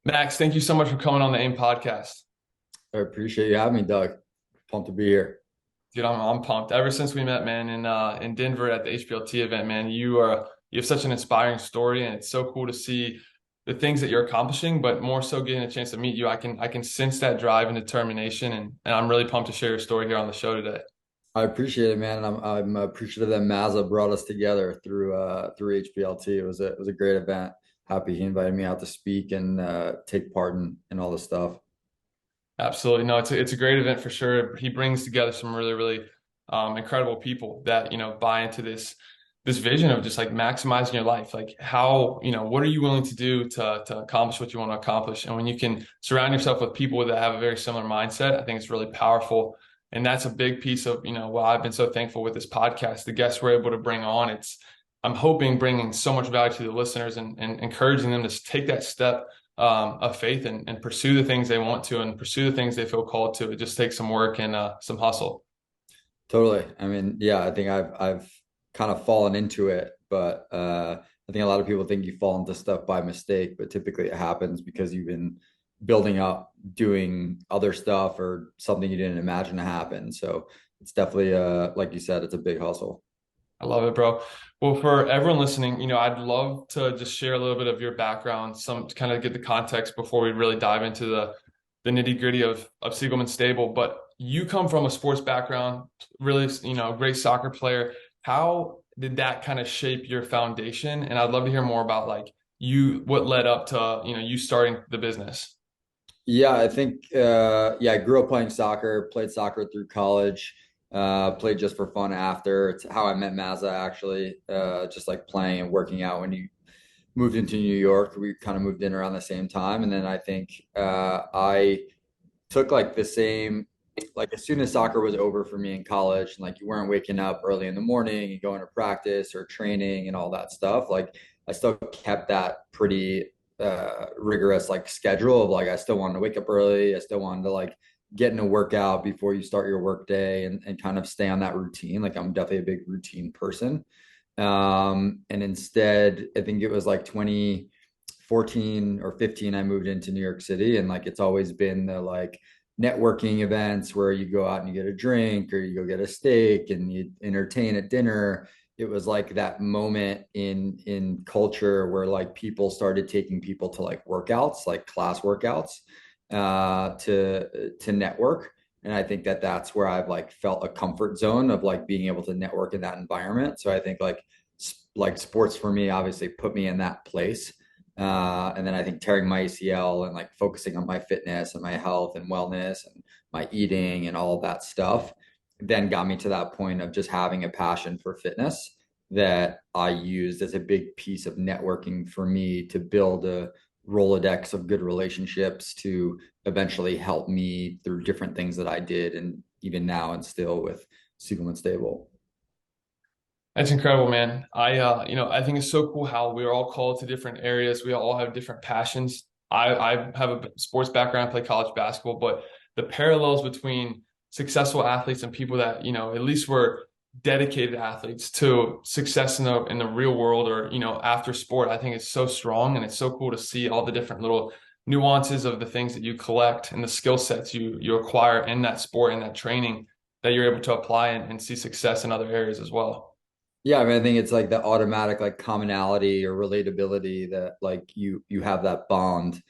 Max, thank you so much for coming on the AIM podcast. I appreciate you having me, Doug. Pumped to be here. Dude, I'm pumped. Ever since we met, man, in Denver at the HPLT event, man, you have such an inspiring story, and it's so cool to see the things that you're accomplishing, but more so getting a chance to meet you. I can sense that drive and determination, and I'm really pumped to share your story here on the show today. I appreciate it, man, and I'm appreciative that Mazza brought us together through HPLT. It was a great event. Happy he invited me out to speak and take part in all the stuff. Absolutely. No, it's a great event for sure. He brings together some really incredible people that, buy into this vision of just like maximizing your life. Like how, what are you willing to do to accomplish what you want to accomplish? And when you can surround yourself with people that have a very similar mindset, I think it's really powerful. And that's a big piece of, why I've been so thankful with this podcast. The guests we're able to bring on, I'm hoping bringing so much value to the listeners and encouraging them to take that step of faith and pursue the things they want to and pursue the things they feel called to. It just takes some work and some hustle. Totally. I mean, yeah, I think I've kind of fallen into it, but I think a lot of people think you fall into stuff by mistake, but typically it happens because you've been building up doing other stuff or something you didn't imagine to happen. So it's definitely like you said, it's a big hustle. I love it, bro. Well, for everyone listening, I'd love to just share a little bit of your background, some to kind of get the context before we really dive into the nitty gritty of Siegelman Stable. But you come from a sports background, really, great soccer player. How did that kind of shape your foundation? And I'd love to hear more about like what led up to, you starting the business. Yeah, I think yeah, I grew up playing soccer, played soccer through college, played just for fun after. It's how I met Mazza actually, just like playing and working out when you moved into New York. We kind of moved in around the same time. And then I think I took like the same, like as soon as soccer was over for me in college, and like you weren't waking up early in the morning and going to practice or training and all that stuff, like I still kept that pretty rigorous like schedule of like I still wanted to wake up early. I still wanted to like get in a workout before you start your work day and kind of stay on that routine. Like I'm definitely a big routine person. And instead, I think it was like 2014 or 15, I moved into New York City. And like it's always been the like networking events where you go out and you get a drink or you go get a steak and you entertain at dinner. It was like that moment in culture where like people started taking people to like workouts, like class workouts, to network. And I think that that's where I've like felt a comfort zone of like being able to network in that environment. So I think like sports for me obviously put me in that place. And then I think tearing my ACL and like focusing on my fitness and my health and wellness and my eating and all of that stuff then got me to that point of just having a passion for fitness that I used as a big piece of networking for me to build a Rolodex of good relationships to eventually help me through different things that I did and even now and still with Siegelman Stable. That's incredible, man. I think it's so cool how we're all called to different areas. We all have different passions. I have a sports background, I play college basketball, but the parallels between successful athletes and people that, at least were dedicated athletes to success in the real world or, after sport, I think it's so strong and it's so cool to see all the different little nuances of the things that you collect and the skill sets you acquire in that sport and that training that you're able to apply and see success in other areas as well. Yeah, I mean, I think it's like the automatic like commonality or relatability that like you have that bond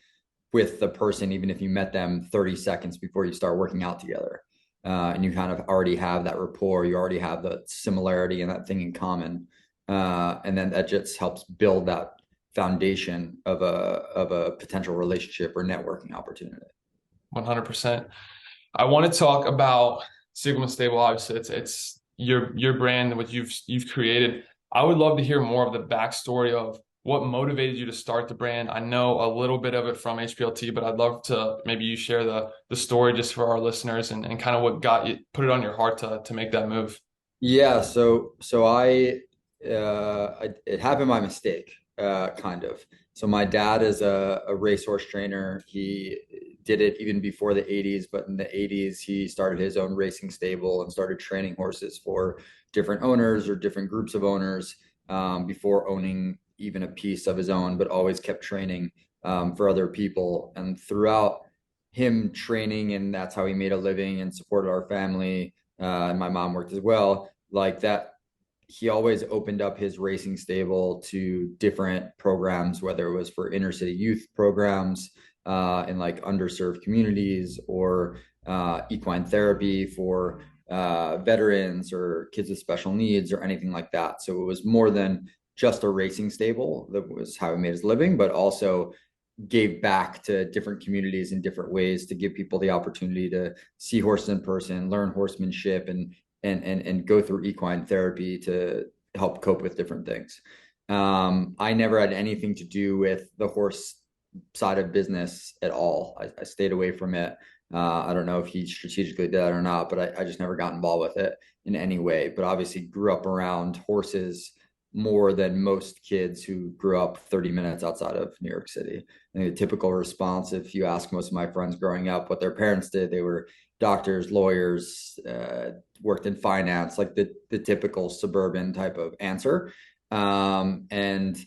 with the person, even if you met them 30 seconds before you start working out together. And you kind of already have that rapport, you already have the similarity and that thing in common. And then that just helps build that foundation of a potential relationship or networking opportunity. 100%. I want to talk about Sigma Stable. Obviously, it's your brand, what you've created. I would love to hear more of the backstory of what motivated you to start the brand. I know a little bit of it from HPLT, but I'd love to maybe you share the story just for our listeners and kind of what got you put it on your heart to make that move. Yeah, it happened by mistake, kind of. So my dad is a racehorse trainer. He did it even before the 80s, but in the 80s he started his own racing stable and started training horses for different owners or different groups of owners before owning even a piece of his own, but always kept training for other people. And throughout him training, and that's how he made a living and supported our family. And my mom worked as well. Like that, he always opened up his racing stable to different programs, whether it was for inner city youth programs in like underserved communities, or equine therapy for veterans or kids with special needs or anything like that. So it was more than just a racing stable. That was how he made his living, but also gave back to different communities in different ways to give people the opportunity to see horses in person, learn horsemanship, and go through equine therapy to help cope with different things. I never had anything to do with the horse side of business at all. I stayed away from it. I don't know if he strategically did that or not, but I just never got involved with it in any way. But obviously grew up around horses more than most kids who grew up 30 minutes outside of New York City. I think the typical response, if you ask most of my friends growing up what their parents did, they were doctors, lawyers, worked in finance, like the typical suburban type of answer. And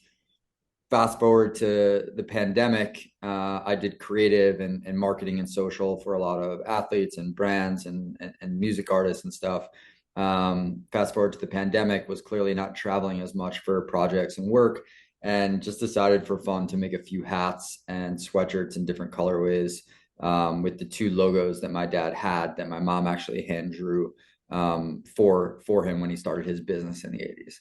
fast forward to the pandemic, I did creative and marketing and social for a lot of athletes and brands and music artists and stuff. Fast forward to the pandemic, was clearly not traveling as much for projects and work, and just decided for fun to make a few hats and sweatshirts in different colorways, with the two logos that my dad had that my mom actually hand drew for him when he started his business in the 80s.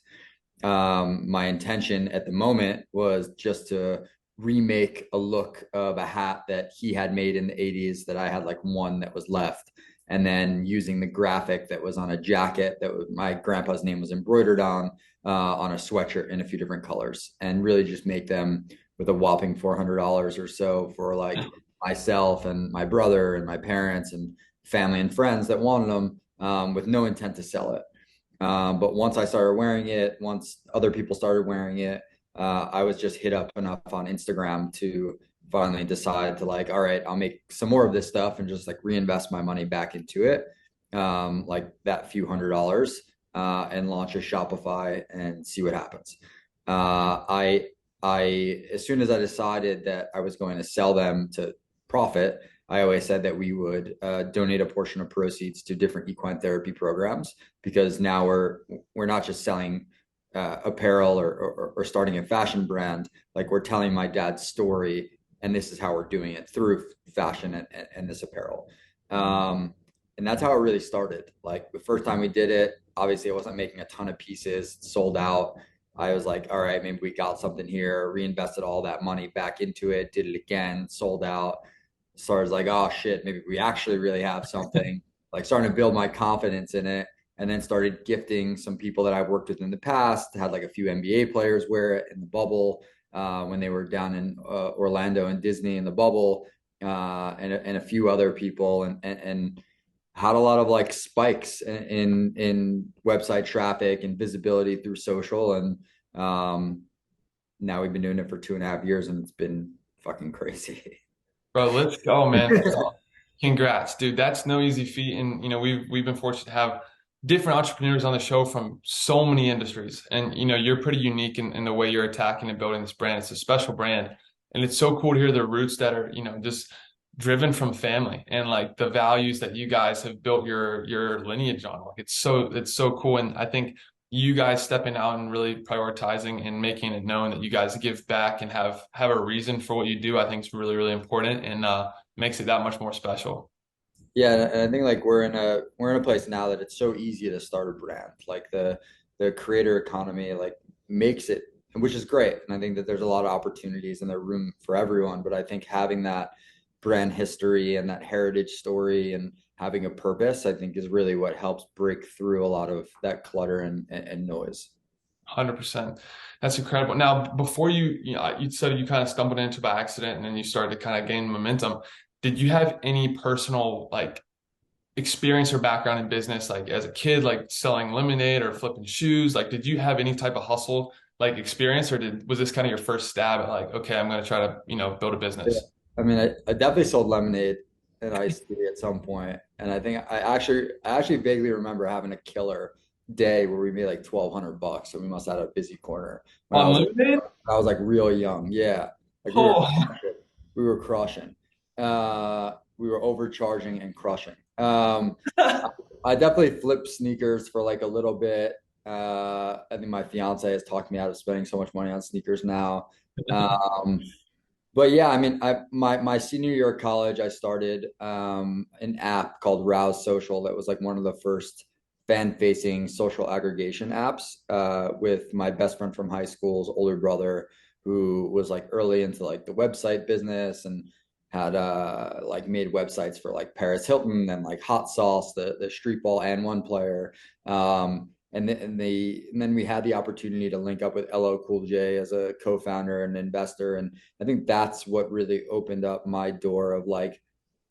My intention at the moment was just to remake a look of a hat that he had made in the 80s that I had like one that was left. And then using the graphic that was on a jacket that my grandpa's name was embroidered on a sweatshirt in a few different colors, and really just make them with a whopping $400 or so for like myself and my brother and my parents and family and friends that wanted them, with no intent to sell it. But once I started wearing it, once other people started wearing it, I was just hit up enough on Instagram to finally decide to like, all right, I'll make some more of this stuff and just like reinvest my money back into it, like that few $100s, and launch a Shopify and see what happens. As soon as I decided that I was going to sell them to profit, I always said that we would donate a portion of proceeds to different equine therapy programs, because now we're not just selling apparel or starting a fashion brand. Like, we're telling my dad's story, and this is how we're doing it through fashion and this apparel. And that's how it really started. Like, the first time we did it, obviously I wasn't making a ton of pieces, sold out. I was like, all right, maybe we got something here, reinvested all that money back into it, did it again, sold out. Started like, oh shit, maybe we actually really have something. Like, starting to build my confidence in it, and then started gifting some people that I've worked with in the past. Had like a few NBA players wear it in the bubble, when they were down in Orlando and Disney in the bubble, and a few other people, and had a lot of like spikes in website traffic and visibility through social. And now we've been doing it for 2.5 years, and it's been fucking crazy. Bro, let's go, man. Congrats, dude. That's no easy feat. And we've been fortunate to have different entrepreneurs on the show from so many industries. And you're pretty unique in the way you're attacking and building this brand. It's a special brand. And it's so cool to hear the roots that are, just driven from family, and like the values that you guys have built your lineage on. Like, it's so cool. And I think you guys stepping out and really prioritizing and making it known that you guys give back and have a reason for what you do, I think is really, really important, and makes it that much more special. Yeah, and I think like we're in a place now that it's so easy to start a brand. Like the creator economy like makes it, which is great. And I think that there's a lot of opportunities and there's room for everyone. But I think having that brand history and that heritage story and having a purpose, I think, is really what helps break through a lot of that clutter and noise. 100%. That's incredible. Now, before you said you kind of stumbled into by accident and then you started to kind of gain momentum. Did you have any personal like experience or background in business, like as a kid, like selling lemonade or flipping shoes? Like, did you have any type of hustle like experience, or was this kind of your first stab at like, okay, I'm going to try to, build a Yeah. business? I mean, I definitely sold lemonade in iced tea at some point, and I think I actually vaguely remember having a killer day where we made like 1,200 bucks. So we must have had a busy corner when I On was lemonade? I was like real young. Yeah. Like Oh, we were crushing. We were overcharging and crushing. I definitely flipped sneakers for like a little bit. I think my fiance has talked me out of spending so much money on sneakers now. Um, but yeah, I mean, my senior year of college, I started an app called Rouse Social that was like one of the first fan-facing social aggregation apps with my best friend from high school's older brother, who was like early into like the website business and had like made websites for like Paris Hilton and like Hot Sauce, the street ball and one player. And then we had the opportunity to link up with LL Cool J as a co-founder and investor. And I think that's what really opened up my door of like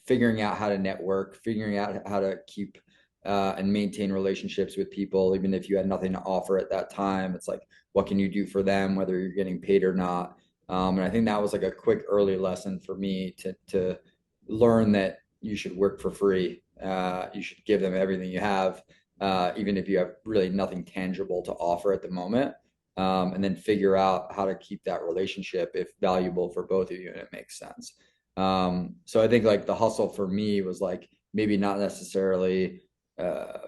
figuring out how to network, figuring out how to keep and maintain relationships with people, even if you had nothing to offer at that time. It's like, what can you do for them, whether you're getting paid or not? And I think that was like a quick early lesson for me to learn that you should work for free. You should give them everything you have, even if you have really nothing tangible to offer at the moment. And then figure out how to keep that relationship if valuable for both of you and it makes sense. So I think like the hustle for me was like maybe not necessarily uh,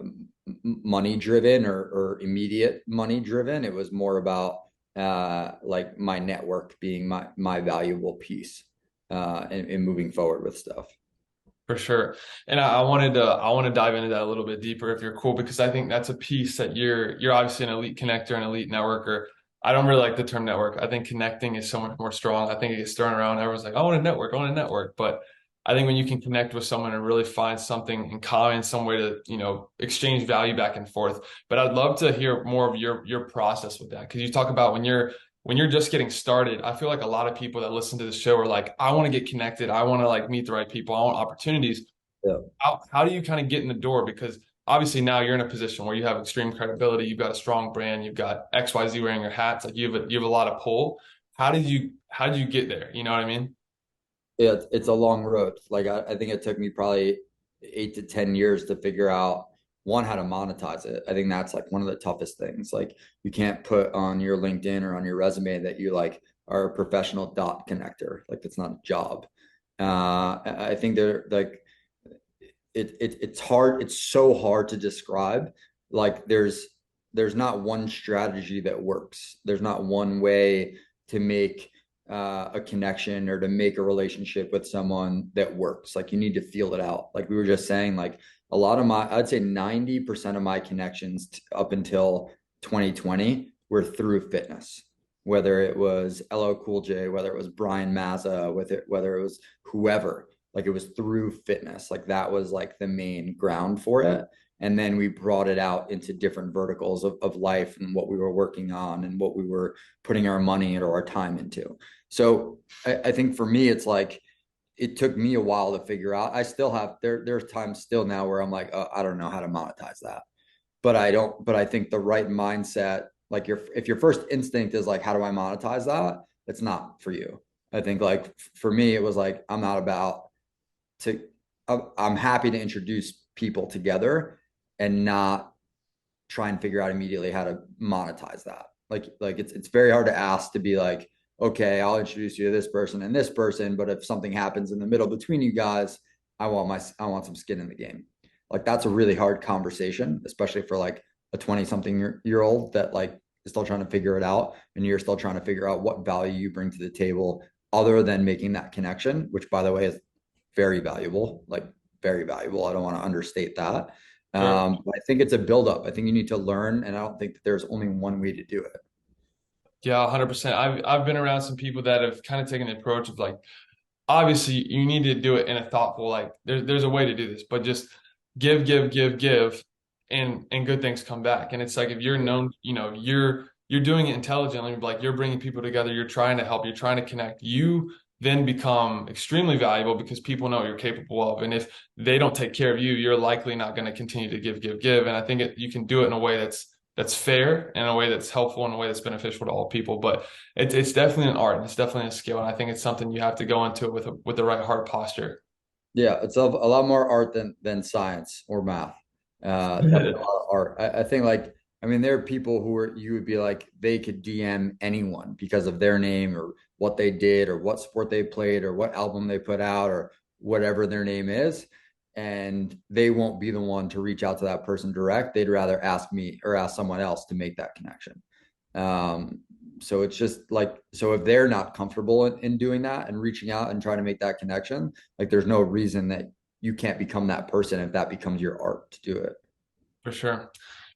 money driven or immediate money driven. It was more about like my network being my valuable piece in moving forward with stuff. for sure. And I want to dive into that a little bit deeper if you're cool, because I think that's a piece that you're obviously an elite connector, an elite networker. I don't really like the term network. I think connecting is so much more strong. I think it gets thrown around. Everyone's like, I want to network, I want to network. But I think when you can connect with someone and really find something in common, some way to, exchange value back and forth. But I'd love to hear more of your process with that. Because you talk about when you're just getting started, I feel like a lot of people that listen to the show are like, I want to get connected. I want to like meet the right people. I want opportunities. Yeah. How do you kind of get in the door? Because obviously now you're in a position where you have extreme credibility. You've got a strong brand. You've got XYZ wearing your hats. Like you have a lot of pull. How did you get there? You know what I mean? It's a long road. Like I think it took me probably 8 to 10 years to figure out one, how to monetize it. I think that's like one of the toughest things. Like you can't put on your LinkedIn or on your resume that you like are a professional dot connector. Like that's not a job. I think they're like it's hard. It's so hard to describe. Like there's not one strategy that works. There's not one way to make a connection or to make a relationship with someone that works. Like you need to feel it out. Like we were just saying, like a lot of I'd say 90% of my connections up until 2020 were through fitness. Whether it was LL Cool J, whether it was Brian Mazza, whether it was whoever, like it was through fitness. Like that was like the main ground for it. And then we brought it out into different verticals of life and what we were working on and what we were putting our money or our time into. So I think for me, it's like it took me a while to figure out. I still have there's times still now where I'm like, I don't know how to monetize that. But I don't, but I think the right mindset, like if your first instinct is like, how do I monetize that? It's not for you. I think like for me, it was like, I'm not about to I'm happy to introduce people together and not try and figure out immediately how to monetize that. Like it's very hard to ask to be like, okay, I'll introduce you to this person and this person, but if something happens in the middle between you guys, I want some skin in the game. Like that's a really hard conversation, especially for like a 20 something year old that like is still trying to figure it out and you're still trying to figure out what value you bring to the table other than making that connection, which by the way is very valuable, like very valuable. I don't want to understate that. Sure. I think it's a buildup. I think you need to learn, and I don't think that there's only one way to do it. Yeah, 100%. I've been around some people that have kind of taken the approach of like, obviously you need to do it in a thoughtful, like there's a way to do this, but just give, and good things come back. And it's like if you're known, you're doing it intelligently, like you're bringing people together, you're trying to help, you're trying to connect. You then become extremely valuable because people know what you're capable of. And if they don't take care of you, you're likely not going to continue to give. And I think you can do it in a way that's fair, in a way that's helpful, in a way that's beneficial to all people. But it's definitely an art and it's definitely a skill. And I think it's something you have to go into it with the right heart posture. Yeah, it's a lot more art than science or math. Definitely a lot of art. I think like I mean there are people who are you would be like they could DM anyone because of their name or what they did or what sport they played or what album they put out or whatever their name is. And they won't be the one to reach out to that person direct. They'd rather ask me or ask someone else to make that connection. Um, so it's just like, so if they're not comfortable in doing that and reaching out and trying to make that connection, like there's no reason that you can't become that person if that becomes your art to do it. For sure.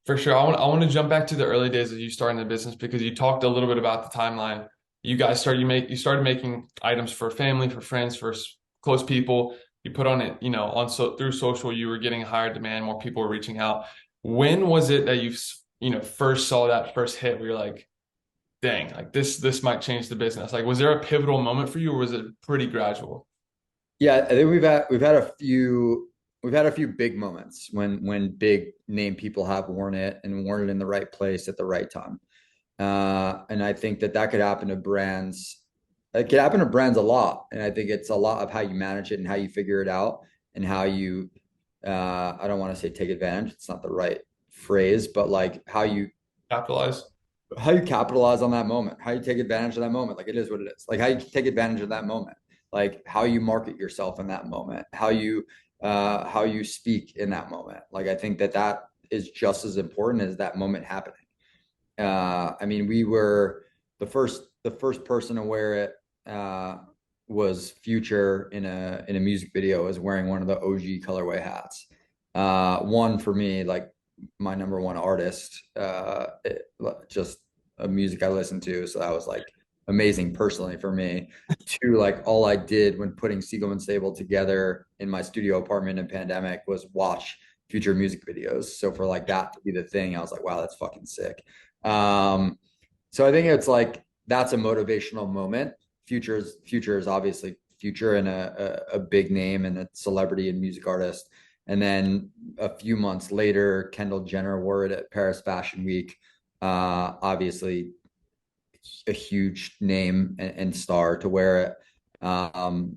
For sure. I want to jump back to the early days of you starting the business because you talked a little bit about the timeline. You started making items for family, for friends, for close people. You put on it, through social, you were getting higher demand, more people were reaching out. When was it that first saw that first hit where you're like, dang, like this might change the business? Like, was there a pivotal moment for you or was it pretty gradual? Yeah, I think we've had a few big moments when big name people have worn it and worn it in the right place at the right time. And I think that that could happen to brands. It could happen to brands a lot. And I think it's a lot of how you manage it and how you figure it out and how you, I don't want to say take advantage. It's not the right phrase, but like Capitalize? how you capitalize on that moment, how you take advantage of that moment. Like it is what it is. Like how you take advantage of that moment, like how you market yourself in that moment, how you speak in that moment. Like I think that that is just as important as that moment happening. I mean, we were the first person to wear it was Future in a music video, was wearing one of the OG colorway hats. One for me, like my number one artist, just a music I listened to, so that was like amazing personally for me. Two, like all I did when putting Siegelman Stable together in my studio apartment in pandemic was watch Future music videos. So for like that to be the thing, I was like, wow, that's fucking sick. Um, so I think it's like that's a motivational moment. Future is obviously Future and a big name and a celebrity and music artist. And then a few months later, Kendall Jenner wore it at Paris Fashion Week. Obviously, a huge name and star to wear it.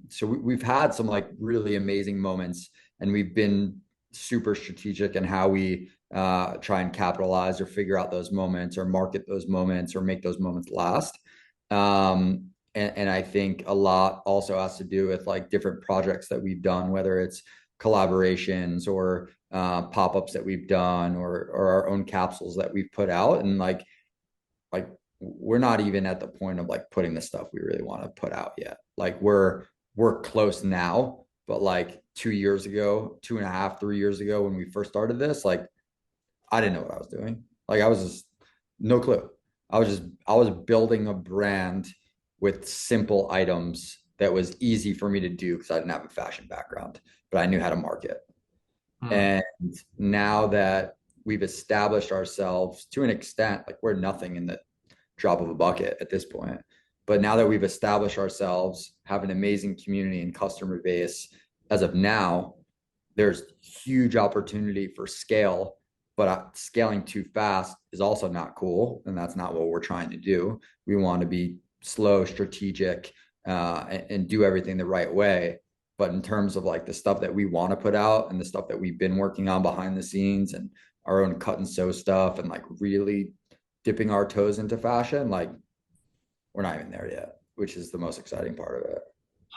So we've had some like really amazing moments, and we've been super strategic in how we try and capitalize or figure out those moments or market those moments or make those moments last. And I think a lot also has to do with like different projects that we've done, whether it's collaborations or pop-ups that we've done or our own capsules that we've put out. And like we're not even at the point of like putting the stuff we really want to put out yet. Like we're close now, but like 2 years ago, 2.5, 3 years ago when we first started this, like I didn't know what I was doing. Like I was just no clue. I was building a brand with simple items that was easy for me to do because I didn't have a fashion background, but I knew how to market. Hmm. And now that we've established ourselves to an extent, like we're nothing in the drop of a bucket at this point. But now that we've established ourselves, have an amazing community and customer base, as of now, there's huge opportunity for scale, but scaling too fast is also not cool. And that's not what we're trying to do. We want to be slow, strategic, and do everything the right way. But in terms of like the stuff that we want to put out and the stuff that we've been working on behind the scenes and our own cut and sew stuff and like really dipping our toes into fashion, like we're not even there yet, which is the most exciting part of it.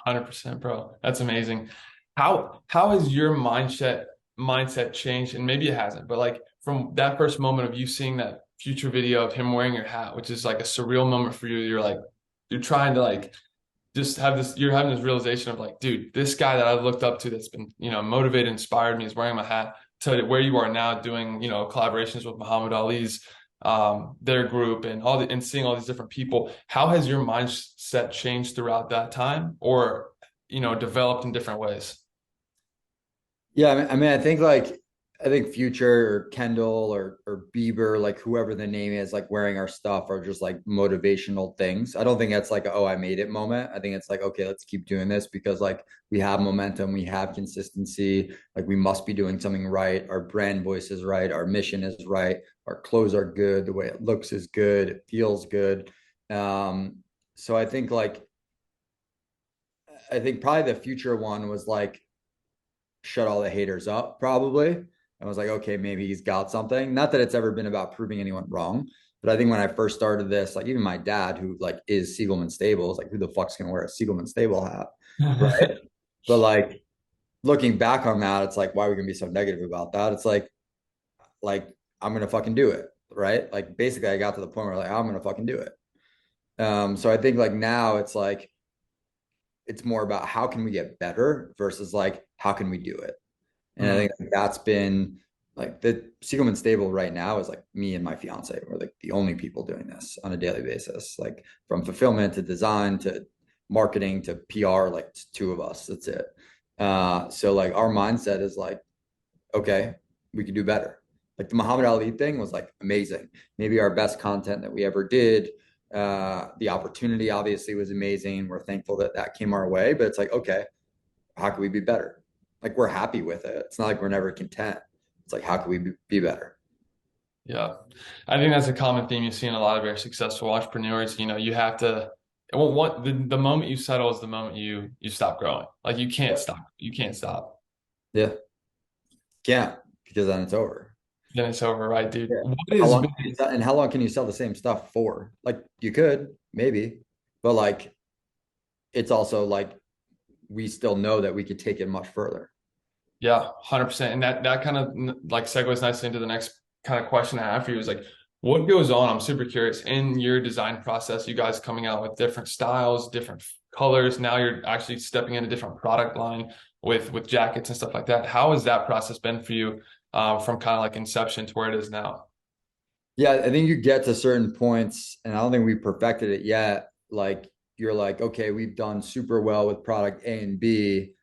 100%, bro. That's amazing. How has your mindset changed? And maybe it hasn't, but like from that first moment of you seeing that Future video of him wearing your hat, which is like a surreal moment for you. You're trying to like just have this, you're having this realization of like, dude, this guy that I've looked up to that's been, motivated, inspired me is wearing my hat to where you are now doing, collaborations with Muhammad Ali's their group and and seeing all these different people. How has your mindset changed throughout that time or, developed in different ways? Yeah, I think like I think Future or Kendall or Bieber, like whoever the name is, like wearing our stuff are just like motivational things. I don't think that's like oh I made it moment. I think it's like okay, let's keep doing this because like we have momentum, we have consistency, like we must be doing something right. Our brand voice is right, our mission is right, our clothes are good, the way it looks is good, it feels good. Um, so I think probably the Future one was like shut all the haters up probably. I was like, okay, maybe he's got something. Not that it's ever been about proving anyone wrong, But I think when I first started this, like even my dad, who like is Siegelman Stable, is like, who the fuck's gonna wear a Siegelman Stable hat, right? But like looking back on that, it's like, why are we gonna be so negative about that? It's like I'm gonna fucking do it, right? Like basically, I got to the point where like I'm gonna fucking do it. So I think like now it's more about how can we get better versus like how can we do it. And I Mm, think that's been like the Siegelman stable right now is like me and my fiance. We're like the only people doing this on a daily basis, like from fulfillment to design to marketing to PR, like it's two of us. That's it. So like our mindset is like, okay, we could do better. Like the Muhammad Ali thing was like amazing. Maybe our best content that we ever did. The opportunity obviously was amazing. We're thankful that that came our way, but it's like, okay, how can we be better? Like we're happy with it. It's not like we're never content. It's like, how can we be better? yeah. I think that's a common theme you see in a lot of very successful entrepreneurs. You have to, well, the moment you settle is the moment you stop growing. Like you can't stop. You can't stop. Yeah. Can't because then it's over. Then it's over, right, dude? Yeah. What How has long been, can you sell, and how long can you sell the same stuff for? Like you could, maybe, but like it's also like we still know that we could take it much further. yeah, 100%. And that kind of like segues nicely into the next kind of question I have for you is like, what goes on? I'm super curious in your design process, you guys coming out with different styles, different colors. Now you're actually stepping in a different product line with jackets and stuff like that. How has that process been for you from kind of like inception to where it is now? Yeah, I think you get to certain points, and I don't think we perfected it yet. Like you're like, okay, we've done super well with product A and B.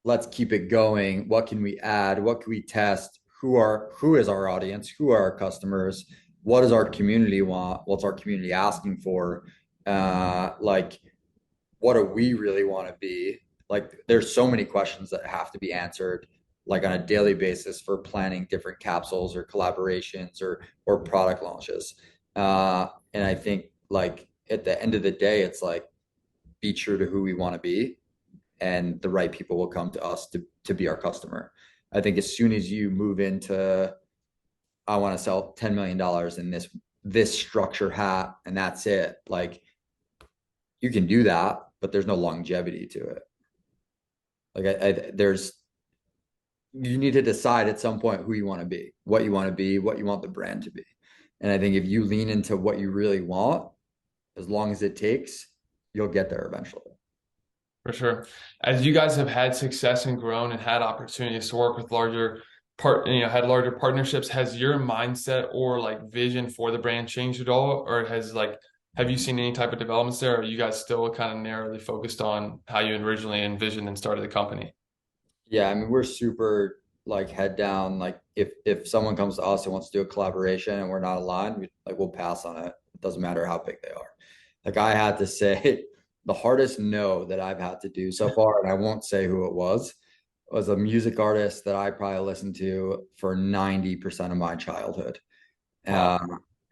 Let's keep it going. What can we add? What can we test? Who is our audience? Who are our customers? What does our community want? What's our community asking for? Like what do we really want to be? Like there's so many questions that have to be answered like on a daily basis for planning different capsules or collaborations or product launches. And I think like at the end of the day, it's like be true to who we want to be, and the right people will come to us to be our customer. I think as soon as you move into I want to sell $10 million in this structure hat and that's it, like you can do that, but there's no longevity to it. Like there's you need to decide at some point who you want to be, what you want to be, what you want the brand to be. And I think if you lean into what you really want, as long as it takes, you'll get there eventually. For sure. As you guys have had success and grown and had opportunities to work with had larger partnerships, has your mindset or like vision for the brand changed at all? Or have you seen any type of developments there? Or are you guys still kind of narrowly focused on how you originally envisioned and started the company? Yeah, I mean, we're super like head down. Like if someone comes to us and wants to do a collaboration and we're not aligned, we'll pass on it. It doesn't matter how big they are. Like I had to say the hardest no that I've had to do so far, and I won't say who it was a music artist that I probably listened to for 90% of my childhood. Wow.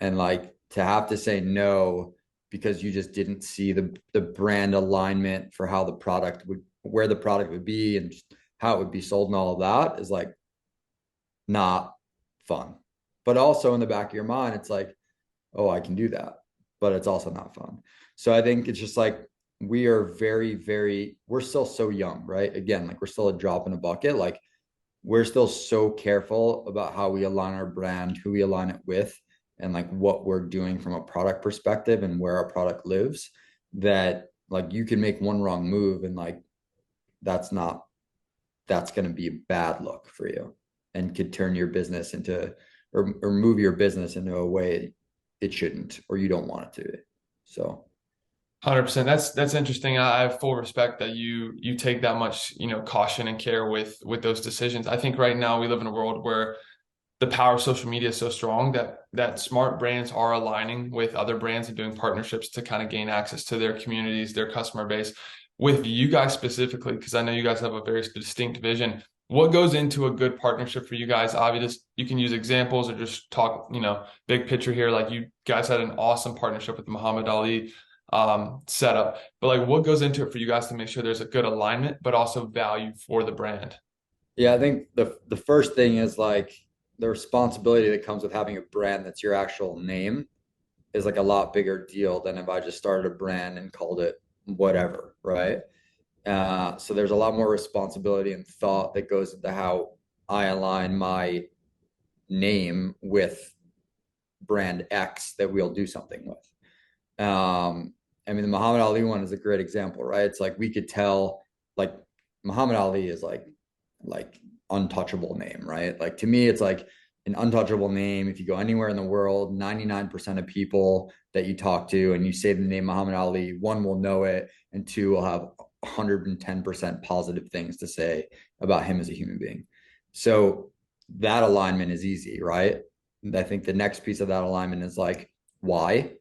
And like to have to say no because you just didn't see the brand alignment for how the product would where the product would be and just how it would be sold and all of that is like not fun. But also in the back of your mind, it's like, oh, I can do that. But it's also not fun. So I think it's just like we are we're still so young, right? Again, like we're still a drop in a bucket. Like we're still so careful about how we align our brand, who we align it with, and like what we're doing from a product perspective and where our product lives, that like you can make one wrong move and like that's not that's going to be a bad look for you and could turn your business into or move your business into a way it shouldn't or you don't want it to be. So 100%. That's interesting. I have full respect that you take that much, caution and care with those decisions. I think right now we live in a world where the power of social media is so strong that smart brands are aligning with other brands and doing partnerships to kind of gain access to their communities, their customer base. With you guys specifically, because I know you guys have a very distinct vision. What goes into a good partnership for you guys? Obviously, you can use examples or just talk, big picture here. Like you guys had an awesome partnership with Muhammad Ali setup, but like what goes into it for you guys to make sure there's a good alignment, but also value for the brand? yeah, I think the first thing is like the responsibility that comes with having a brand that's your actual name. is like a lot bigger deal than if I just started a brand and called it whatever, right? So there's a lot more responsibility and thought that goes into how I align my name with brand X that we'll do something with. I mean, the Muhammad Ali one is a great example, right? It's like we could tell, like Muhammad Ali is like untouchable name, right? Like to me, it's like an untouchable name. If you go anywhere in the world, 99% of people that you talk to and you say the name Muhammad Ali, one will know it, and two will have 110% positive things to say about him as a human being. So that alignment is easy, right? I think the next piece of that alignment is like why.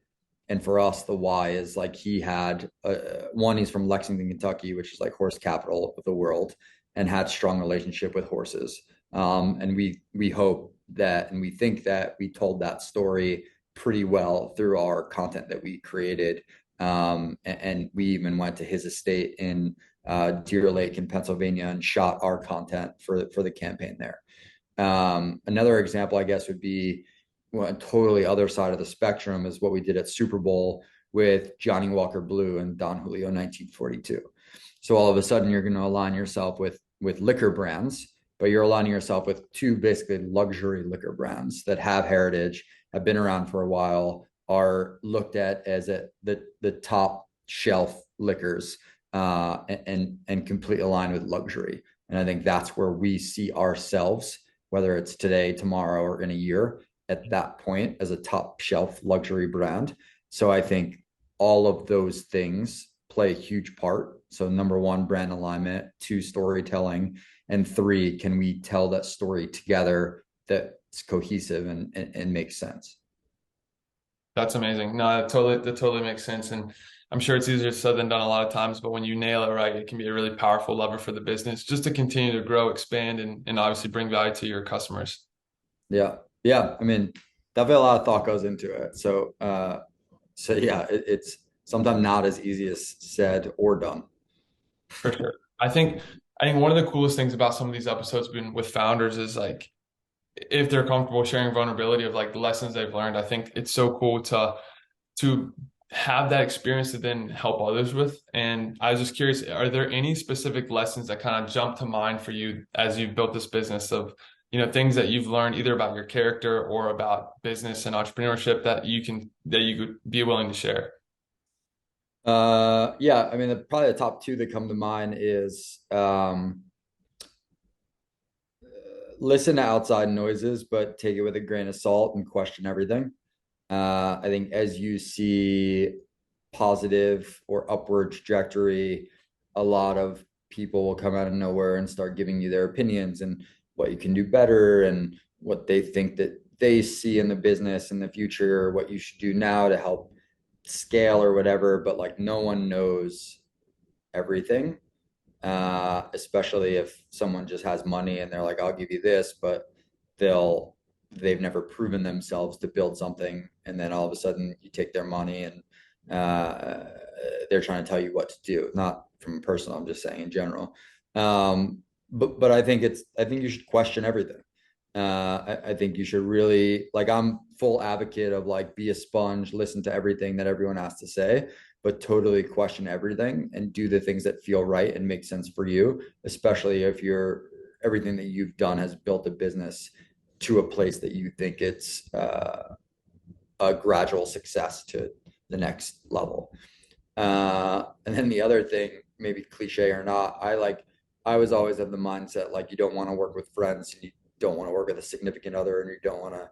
And for us, the why is like he had one, he's from Lexington, Kentucky, which is like horse capital of the world, and had strong relationship with horses. And we hope that, and we think that we told that story pretty well through our content that we created. And we even went to his estate in Deer Lake in Pennsylvania and shot our content for the campaign there. Another example, I guess, would be well, a totally other side of the spectrum is what we did at Super Bowl with Johnny Walker Blue and Don Julio 1942. So all of a sudden, you're going to align yourself with liquor brands, but you're aligning yourself with two basically luxury liquor brands that have heritage, have been around for a while, are looked at as the top shelf liquors, and completely aligned with luxury. And I think that's where we see ourselves, whether it's today, tomorrow, or in a year, at that point as a top shelf luxury brand. So I think all of those things play a huge part. So number one, brand alignment, two, storytelling, and three, can we tell that story together that's cohesive and makes sense? That's amazing. No, that totally makes sense. And I'm sure it's easier said than done a lot of times, but when you nail it right, it can be a really powerful lever for the business just to continue to grow, expand, and obviously bring value to your customers. Yeah. Yeah. I mean, definitely a lot of thought goes into it. So yeah, it's sometimes not as easy as said or done. For sure. I think one of the coolest things about some of these episodes been with founders is like if they're comfortable sharing vulnerability of like the lessons they've learned. I think it's so cool to have that experience to then help others with. And I was just curious, are there any specific lessons that kind of jump to mind for you as you've built this business of, things that you've learned either about your character or about business and entrepreneurship that you could be willing to share? Yeah, I mean, probably the top two that come to mind is listen to outside noises, but take it with a grain of salt and question everything. I think as you see positive or upward trajectory, a lot of people will come out of nowhere and start giving you their opinions and what you can do better and what they think that they see in the business in the future, what you should do now to help scale or whatever. But like no one knows everything, especially if someone just has money and they're like, I'll give you this, but they've never proven themselves to build something, and then all of a sudden you take their money and they're trying to tell you what to do. Not from personal, I'm just saying in general. But I think you should question everything. I think you should really like I'm full advocate of like be a sponge, listen to everything that everyone has to say, but totally question everything and do the things that feel right and make sense for you, especially if everything that you've done has built a business to a place that you think it's a gradual success to the next level. And then the other thing, maybe cliche or not, I was always of the mindset like you don't want to work with friends and you don't want to work with a significant other and you don't want to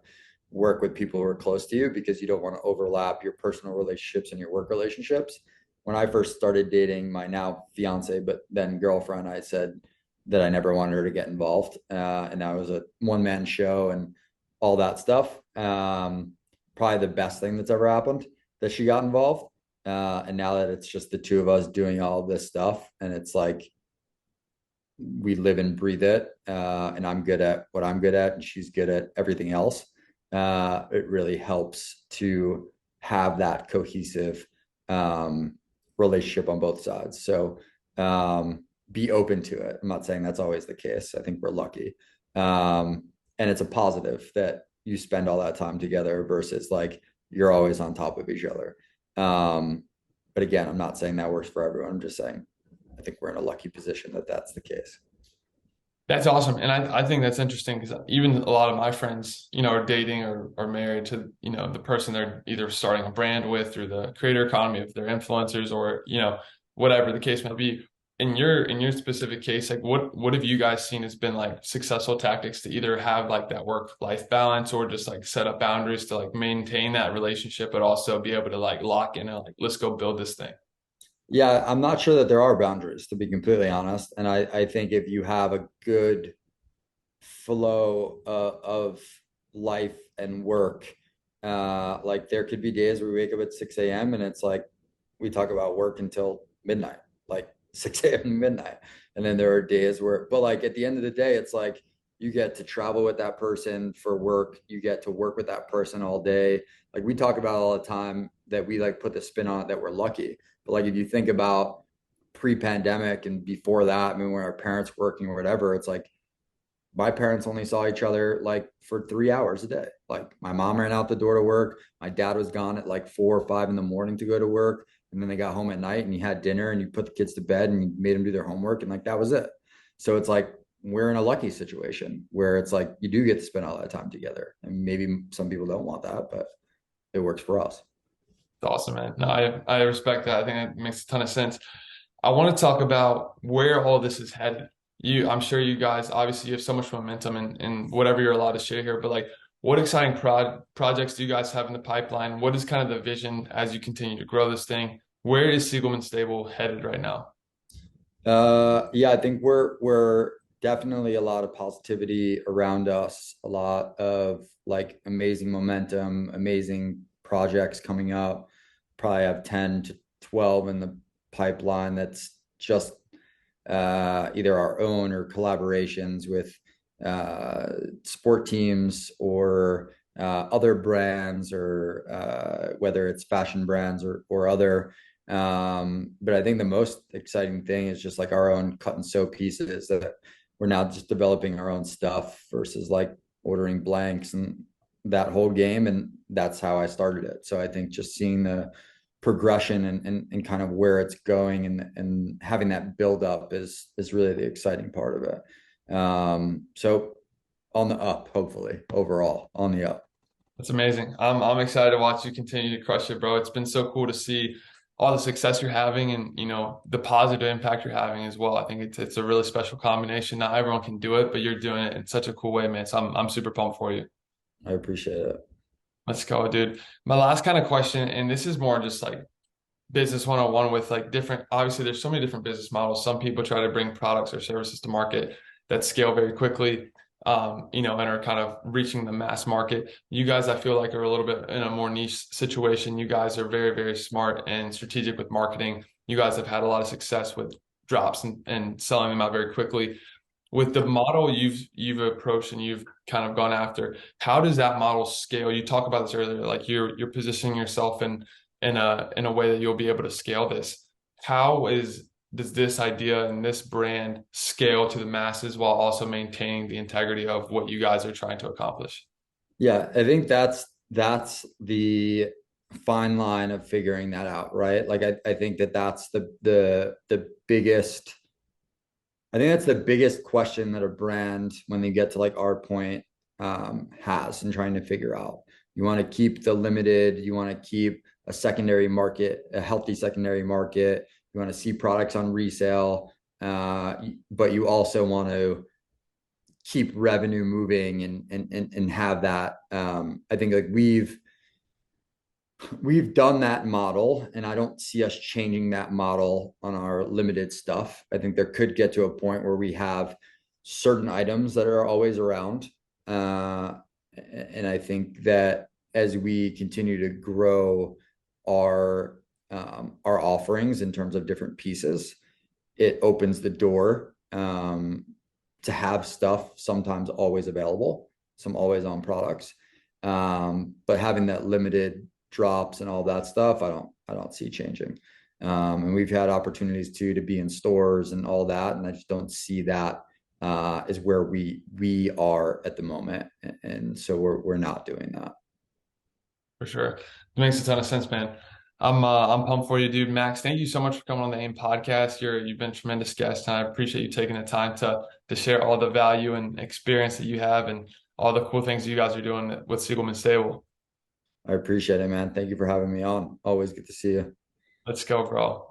work with people who are close to you because you don't want to overlap your personal relationships and your work relationships. When I first started dating my now fiance, but then girlfriend, I said that I never wanted her to get involved. And that was a one man show and all that stuff. Probably the best thing that's ever happened that she got involved. And now that it's just the two of us doing all of this stuff, and it's like we live and breathe it, and I'm good at what I'm good at, and she's good at everything else. It really helps to have that cohesive relationship on both sides. So be open to it. I'm not saying that's always the case. I think we're lucky. And it's a positive that you spend all that time together versus like you're always on top of each other. Um, but again, I'm not saying that works for everyone. I'm just saying I think we're in a lucky position that that's the case. That's awesome. And I think that's interesting because even a lot of my friends, are dating or married to, the person they're either starting a brand with through the creator economy if they're influencers or, whatever the case may be. In your specific case, like what have you guys seen has been like successful tactics to either have like that work-life balance or just like set up boundaries to like maintain that relationship, but also be able to like lock in and like, let's go build this thing. Yeah, I'm not sure that there are boundaries, to be completely honest. And I think if you have a good flow of life and work, like there could be days where we wake up at 6 a.m. and it's like we talk about work until midnight, like 6 a.m. to midnight. And then there are days where, but like at the end of the day, it's like you get to travel with that person for work. You get to work with that person all day. Like we talk about all the time that we like put the spin on it that we're lucky. But like if you think about pre-pandemic and before that, I mean, when our parents working or whatever, it's like my parents only saw each other like for 3 hours a day. Like my mom ran out the door to work. My dad was gone at like 4 or 5 in the morning to go to work. And then they got home at night and you had dinner and you put the kids to bed and you made them do their homework. And like that was it. So it's like we're in a lucky situation where it's like you do get to spend all that time together. And maybe some people don't want that, but it works for us. It's awesome, man. No, I respect that. I think that makes a ton of sense. I want to talk about where all this is headed. I'm sure you guys, obviously, you have so much momentum and whatever you're allowed to share here, but like, what exciting projects do you guys have in the pipeline? What is kind of the vision as you continue to grow this thing? Where is Siegelman Stable headed right now? Yeah, I think we're definitely a lot of positivity around us, a lot of like amazing momentum, amazing projects coming up. Probably have 10 to 12 in the pipeline that's just either our own or collaborations with sport teams or other brands or whether it's fashion brands or other. But I think the most exciting thing is just like our own cut and sew pieces that we're now just developing our own stuff versus like ordering blanks and that whole game. And that's how I started it. So I think just seeing the progression and kind of where it's going and having that build up is really the exciting part of it. So on the up, hopefully, overall, on the up. That's amazing. I'm excited to watch you continue to crush it, bro. It's been so cool to see all the success you're having and the positive impact you're having as well. I think it's a really special combination. Not everyone can do it, but you're doing it in such a cool way, man. So I'm super pumped for you. I appreciate it. Let's go, dude. My last kind of question, and this is more just like business 101 with like different, obviously there's so many different business models. Some people try to bring products or services to market that scale very quickly, and are kind of reaching the mass market. You guys, I feel like, are a little bit in a more niche situation. You guys are very, very smart and strategic with marketing. You guys have had a lot of success with drops and selling them out very quickly. With the model you've approached and you've kind of gone after, how does that model scale? You talk about this earlier, like you're positioning yourself in a way that you'll be able to scale this. How does this idea and this brand scale to the masses while also maintaining the integrity of what you guys are trying to accomplish? Yeah, I think that's the fine line of figuring that out, right? Like I think that that's the biggest I think that's the biggest question that a brand, when they get to like our point, has in trying to figure out. You want to keep the limited, you want to keep a secondary market, a healthy secondary market. You want to see products on resale, but you also want to keep revenue moving and have that. I think like we've done that model and I don't see us changing that model on our limited stuff. I think there could get to a point where we have certain items that are always around. And I think that as we continue to grow our offerings in terms of different pieces, it opens the door to have stuff sometimes always available, some always on products. But having that limited drops and all that stuff, I don't see changing. And we've had opportunities too to be in stores and all that, and I just don't see that is where we are at the moment, and so we're not doing that. For sure. It makes a ton of sense, man. I'm pumped for you, dude. Max, thank you so much for coming on the AIM podcast. You've been a tremendous guest, and I appreciate you taking the time to share all the value and experience that you have and all the cool things you guys are doing with Siegelman Stable. I appreciate it, man. Thank you for having me on. Always good to see you. Let's go, bro.